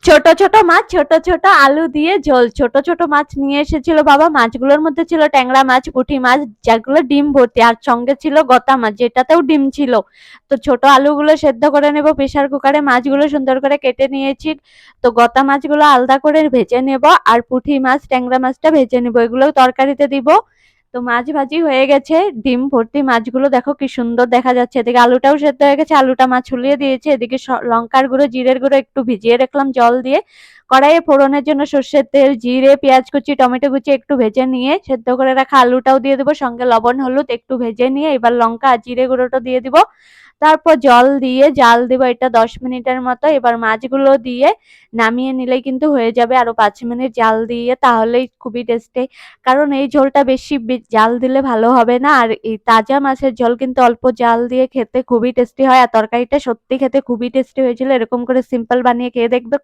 ছোট ছোট মাছ, ছোট ছোট আলু দিয়ে ঝোল। ছোট ছোট মাছ নিয়ে এসেছিল বাবা, মাছগুলোর মধ্যে ছিল ট্যাংরা মাছ, পুঁটি মাছ, যেগুলো ডিম ভর্তি, আর সঙ্গে ছিল গতা মাছ যেটাতেও ডিম ছিল। তো ছোট আলুগুলো সেদ্ধ করে নেব প্রেসার কুকারে, মাছগুলো সুন্দর করে কেটে নিয়েছি। তো গতা মাছগুলো আলাদা করে ভেজে নেব, আর পুঁটি মাছ ট্যাংরা মাছটা ভেজে নেব, এগুলো তরকারিতে দিব। তো মাছ ভাজি হয়ে গেছে, ডিম ভর্তি মাছগুলো দেখো কি সুন্দর দেখা যাচ্ছে। এদিকে আলুটাও সেদ্ধ হয়ে গেছে, আলুটা মা ছুলিয়ে দিয়েছে। এদিকে লঙ্কার গুঁড়ো জিরের গুঁড়ো একটু ভিজিয়ে রাখলাম জল দিয়ে। কড়াইয়ে ফোড়নের জন্য সর্ষের তেল, জিরে, পেঁয়াজ কুচি, টমেটো কুচি একটু ভেজে নিয়ে সেদ্ধ করে রাখা আলুটাও দিয়ে দেবো, সঙ্গে লবণ হলুদ একটু ভেজে নিয়ে এবার লঙ্কা আর জিরে গুঁড়োটা দিয়ে দিব। তারপর জল দিয়ে জাল দিব এটা 10 মিনিটের মতো। এবার মাছগুলো দিয়ে নামিয়ে নিলেই কিন্তু হয়ে যাবে। আরো 5 মিনিট জাল দিয়ে, তাহলেই খুবই টেস্টি। কারণ এই ঝোলটা বেশি জাল দিলে ভালো হবে না, আর এই তাজা মাছের ঝোল কিন্তু অল্প জাল দিয়ে খেতে খুবই টেস্টি হয়। আর তরকারিটা সত্যি খেতে খুবই টেস্টি হয়েছিল। এরকম করে সিম্পল বানিয়ে খেয়ে দেখবে।